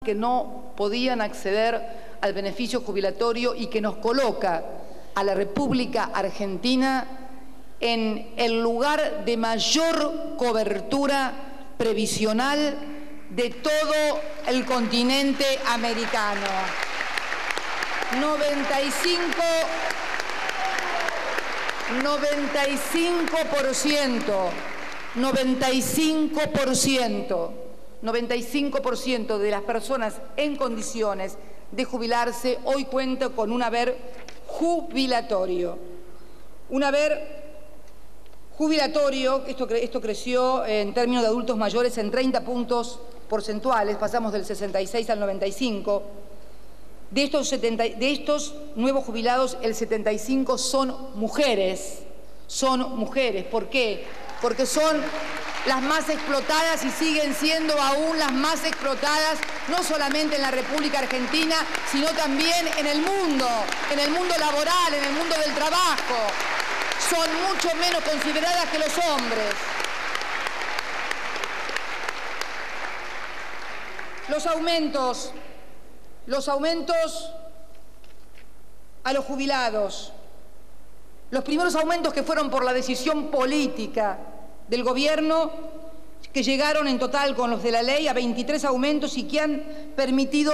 que no podían acceder al beneficio jubilatorio y que nos coloca a la República Argentina en el lugar de mayor cobertura previsional de todo el continente americano. 95% de las personas en condiciones de jubilarse hoy cuenta con un haber jubilatorio. Un haber jubilatorio, esto creció en términos de adultos mayores en 30 puntos porcentuales, pasamos del 66 al 95. De estos nuevos jubilados, el 75 son mujeres. ¿Por qué? Porque son las más explotadas y siguen siendo aún las más explotadas, no solamente en la República Argentina, sino también en el mundo laboral, en el mundo del trabajo. Son mucho menos consideradas que los hombres. Los aumentos a los jubilados, los primeros aumentos que fueron por la decisión política del gobierno, que llegaron en total con los de la ley a 23 aumentos y que han permitido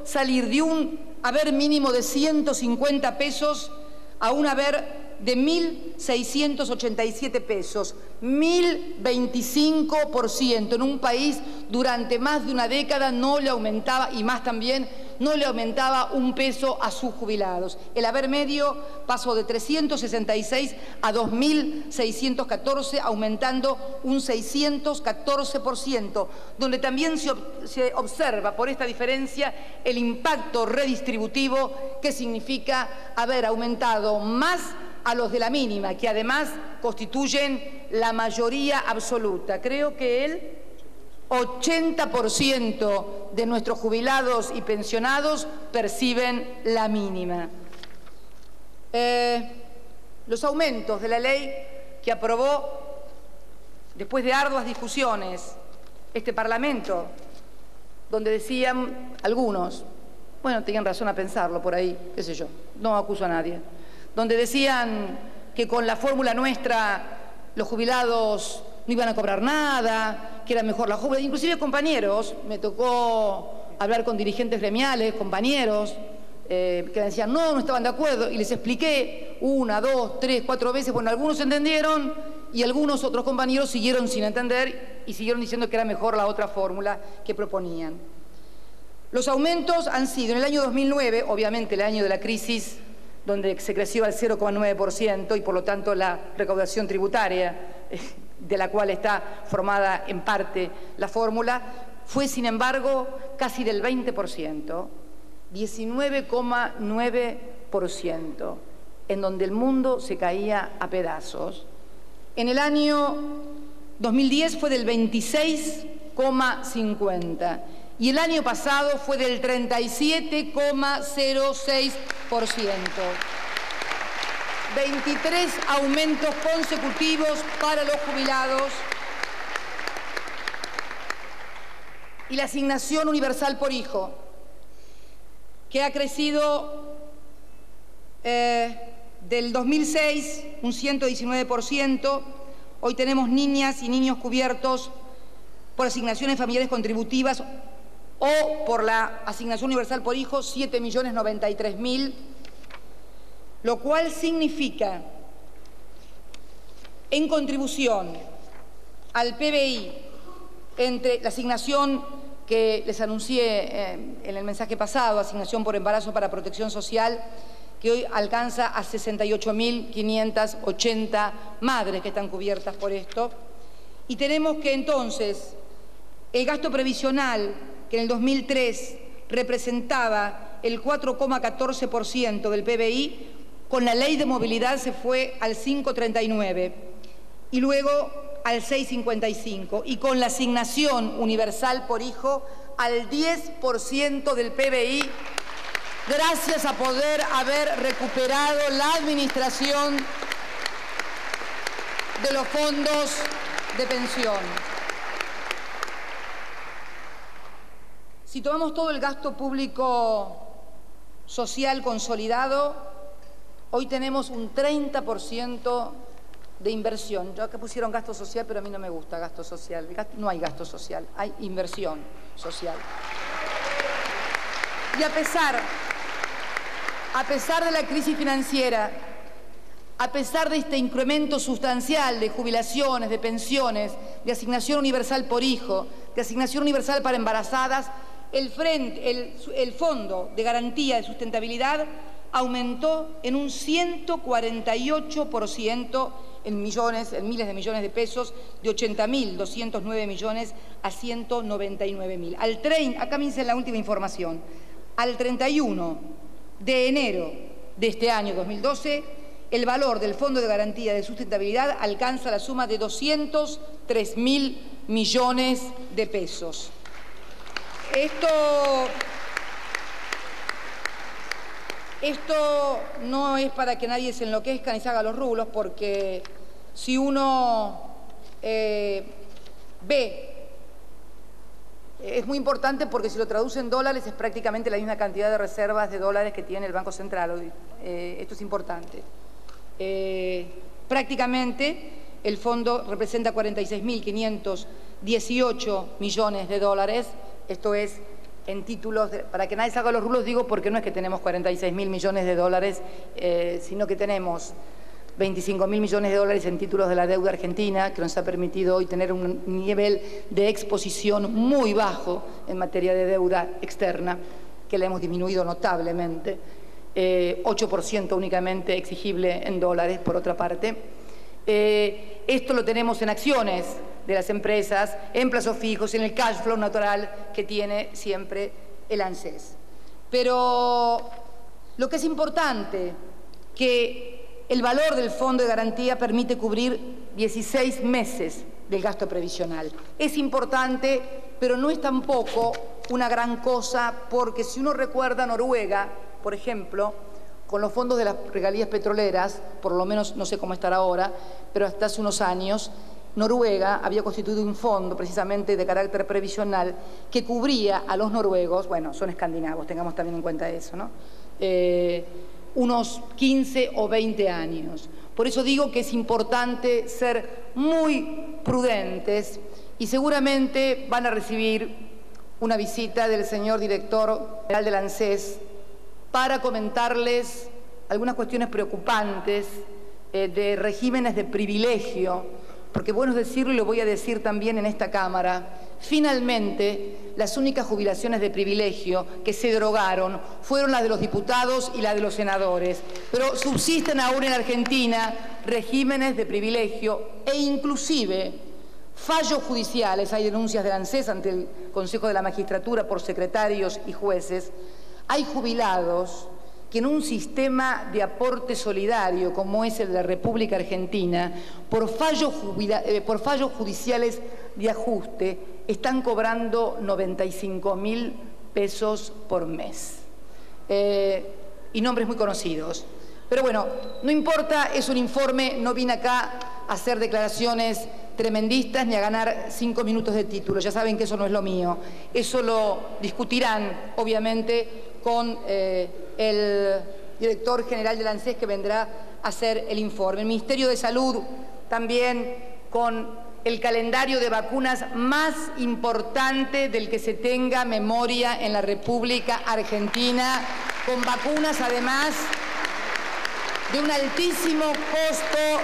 salir de un haber mínimo de 150 pesos a un haber de 1.687 pesos, 1.025%. En un país durante más de una década no le aumentaba, y más también, no le aumentaba un peso a sus jubilados. El haber medio pasó de 366 a 2.614, aumentando un 614%, donde también se observa por esta diferencia el impacto redistributivo que significa haber aumentado más a los de la mínima, que además constituyen la mayoría absoluta. Creo que el 80% de nuestros jubilados y pensionados perciben la mínima. Los aumentos de la ley que aprobó después de arduas discusiones este Parlamento, donde decían algunos, bueno, tenían razón a pensarlo por ahí, qué sé yo, no acuso a nadie, donde decían que con la fórmula nuestra los jubilados no iban a cobrar nada, que era mejor la jubilación. Inclusive compañeros, me tocó hablar con dirigentes gremiales, compañeros, que decían no estaban de acuerdo, y les expliqué 1, 2, 3, 4 veces, bueno, algunos entendieron y algunos otros compañeros siguieron sin entender y siguieron diciendo que era mejor la otra fórmula que proponían. Los aumentos han sido en el año 2009, obviamente el año de la crisis, donde se creció al 0,9% y por lo tanto la recaudación tributaria, de la cual está formada en parte la fórmula, fue sin embargo casi del 20%, 19,9%, en donde el mundo se caía a pedazos. En el año 2010 fue del 26,50% y el año pasado fue del 37,06%. 23 aumentos consecutivos para los jubilados y la asignación universal por hijo, que ha crecido del 2006 un 119%. Hoy tenemos niñas y niños cubiertos por asignaciones familiares contributivas o por la asignación universal por hijo, 7.093.000, lo cual significa, en contribución al PBI, entre la asignación que les anuncié en el mensaje pasado, asignación por embarazo para protección social, que hoy alcanza a 68.580 madres que están cubiertas por esto. Y tenemos que entonces el gasto previsional, que en el 2003 representaba el 4,14% del PBI, con la ley de movilidad se fue al 5,39% y luego al 6,55%, y con la asignación universal por hijo al 10% del PBI, gracias a poder haber recuperado la administración de los fondos de pensión. Si tomamos todo el gasto público social consolidado, hoy tenemos un 30% de inversión. Yo acá pusieron gasto social, pero a mí no me gusta gasto social. No hay gasto social, hay inversión social. Y a pesar de la crisis financiera, a pesar de este incremento sustancial de jubilaciones, de pensiones, de asignación universal por hijo, de asignación universal para embarazadas, el Fondo de Garantía de Sustentabilidad aumentó en un 148% en miles de millones de pesos, de 80.209 millones a 199.000. Acá me dicen la última información. Al 31 de enero de este año 2012, el valor del Fondo de Garantía de Sustentabilidad alcanza la suma de 203.000 millones de pesos. Esto no es para que nadie se enloquezca ni se haga los rulos, porque si uno ve, es muy importante porque si lo traduce en dólares es prácticamente la misma cantidad de reservas de dólares que tiene el Banco Central. Esto es importante. Prácticamente el fondo representa 46.518 millones de dólares. Esto es en títulos, para que nadie se haga los rulos, digo, porque no es que tenemos 46.000 millones de dólares, sino que tenemos 25.000 millones de dólares en títulos de la deuda argentina, que nos ha permitido hoy tener un nivel de exposición muy bajo en materia de deuda externa, que la hemos disminuido notablemente, 8% únicamente exigible en dólares, por otra parte. Esto lo tenemos en acciones de las empresas, en plazos fijos, en el cash flow natural que tiene siempre el ANSES. Pero lo que es importante, que el valor del Fondo de Garantía permite cubrir 16 meses del gasto previsional. Es importante, pero no es tampoco una gran cosa, porque si uno recuerda Noruega, por ejemplo, con los fondos de las regalías petroleras, por lo menos no sé cómo estará ahora, pero hasta hace unos años, Noruega había constituido un fondo precisamente de carácter previsional que cubría a los noruegos, bueno, son escandinavos, tengamos también en cuenta eso, ¿no? Unos 15 o 20 años. Por eso digo que es importante ser muy prudentes y seguramente van a recibir una visita del señor director general del ANSES para comentarles algunas cuestiones preocupantes de regímenes de privilegio, porque bueno es decirlo y lo voy a decir también en esta Cámara, finalmente las únicas jubilaciones de privilegio que se derogaron fueron las de los diputados y las de los senadores, pero subsisten aún en Argentina regímenes de privilegio e inclusive fallos judiciales. Hay denuncias del ANSES ante el Consejo de la Magistratura por secretarios y jueces. Hay jubilados que en un sistema de aporte solidario como es el de la República Argentina, por fallos judiciales de ajuste, están cobrando 95.000 pesos por mes. Y nombres muy conocidos. Pero bueno, no importa, es un informe, no vine acá a hacer declaraciones tremendistas ni a ganar 5 minutos de título. Ya saben que eso no es lo mío. Eso lo discutirán, obviamente, con el director general del ANSES, que vendrá a hacer el informe. El Ministerio de Salud también con el calendario de vacunas más importante del que se tenga memoria en la República Argentina, con vacunas además de un altísimo costo,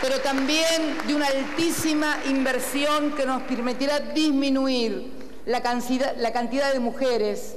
pero también de una altísima inversión que nos permitirá disminuir la cantidad de mujeres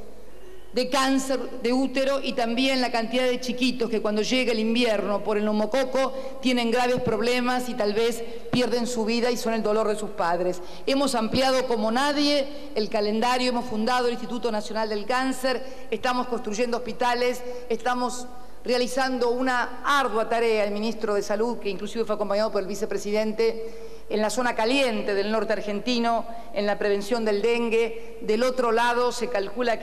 de cáncer de útero y también la cantidad de chiquitos que cuando llega el invierno por el neumococo tienen graves problemas y tal vez pierden su vida y son el dolor de sus padres. Hemos ampliado como nadie el calendario, hemos fundado el Instituto Nacional del Cáncer, estamos construyendo hospitales, estamos realizando una ardua tarea, el ministro de Salud, que inclusive fue acompañado por el vicepresidente, en la zona caliente del norte argentino, en la prevención del dengue. Del otro lado se calcula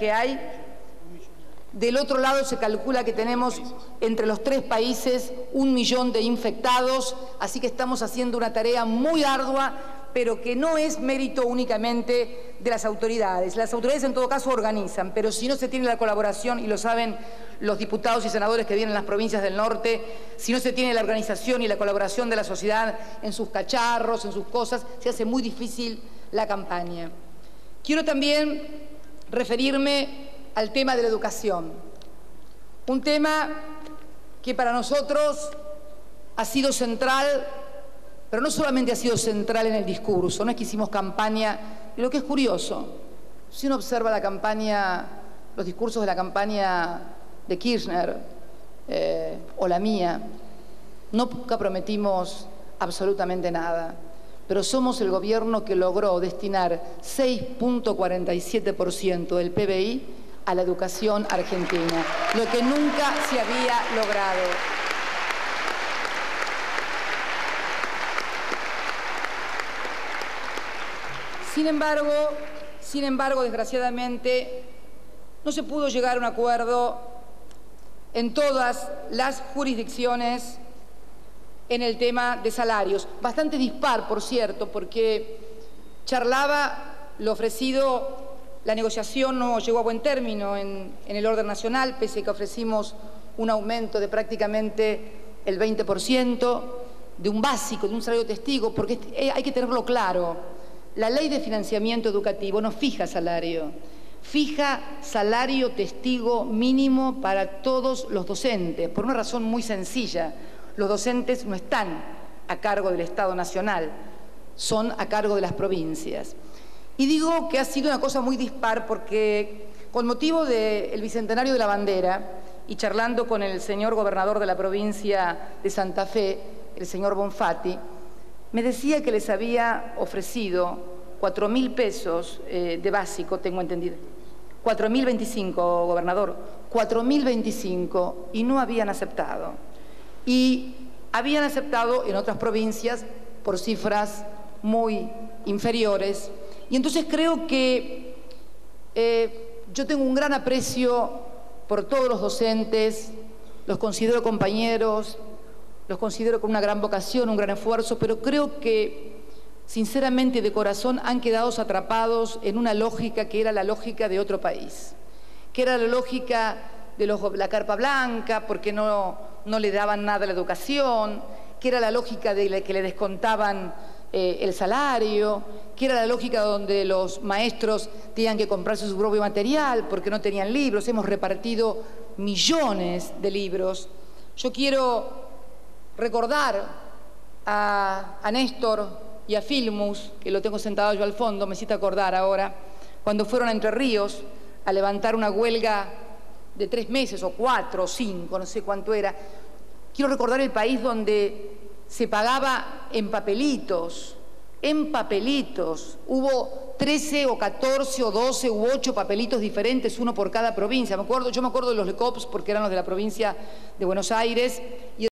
que tenemos entre los 3 países 1 millón de infectados, así que estamos haciendo una tarea muy ardua pero que no es mérito únicamente de las autoridades. Las autoridades en todo caso organizan, pero si no se tiene la colaboración, y lo saben los diputados y senadores que vienen en las provincias del norte, si no se tiene la organización y la colaboración de la sociedad en sus cacharros, en sus cosas, se hace muy difícil la campaña. Quiero también referirme al tema de la educación, un tema que para nosotros ha sido central, pero no solamente ha sido central en el discurso, no es que hicimos campaña, y lo que es curioso, si uno observa la campaña, los discursos de la campaña de Kirchner o la mía, nunca prometimos absolutamente nada, pero somos el gobierno que logró destinar 6.47% del PBI a la educación argentina, lo que nunca se había logrado. Sin embargo, desgraciadamente, no se pudo llegar a un acuerdo en todas las jurisdicciones en el tema de salarios. Bastante dispar, por cierto, porque charlaba lo ofrecido, la negociación no llegó a buen término en el orden nacional, pese a que ofrecimos un aumento de prácticamente el 20% de un básico, de un salario testigo, porque hay que tenerlo claro. La ley de financiamiento educativo no fija salario, fija salario testigo mínimo para todos los docentes, por una razón muy sencilla. Los docentes no están a cargo del Estado Nacional, son a cargo de las provincias. Y digo que ha sido una cosa muy dispar porque con motivo del Bicentenario de la Bandera y charlando con el señor gobernador de la provincia de Santa Fe, el señor Bonfatti, me decía que les había ofrecido 4.000 pesos de básico, tengo entendido. 4.025, gobernador, 4.025, y no habían aceptado. Y habían aceptado en otras provincias por cifras muy inferiores. Y entonces creo que yo tengo un gran aprecio por todos los docentes, los considero compañeros, los considero con una gran vocación, un gran esfuerzo, pero creo que, sinceramente, de corazón, han quedado atrapados en una lógica que era la lógica de otro país, que era la lógica de la carpa blanca, porque no le daban nada a la educación, que era la lógica de que le descontaban el salario, que era la lógica donde los maestros tenían que comprarse su propio material porque no tenían libros. Hemos repartido millones de libros. Yo quiero recordar a Néstor y a Filmus, que lo tengo sentado yo al fondo, me hiciste acordar ahora, cuando fueron a Entre Ríos a levantar una huelga de 3 meses, o 4, o 5, no sé cuánto era. Quiero recordar el país donde se pagaba en papelitos, Hubo 13 o 14 o 12 u 8 papelitos diferentes, uno por cada provincia. Yo me acuerdo de los LECOPS porque eran los de la provincia de Buenos Aires.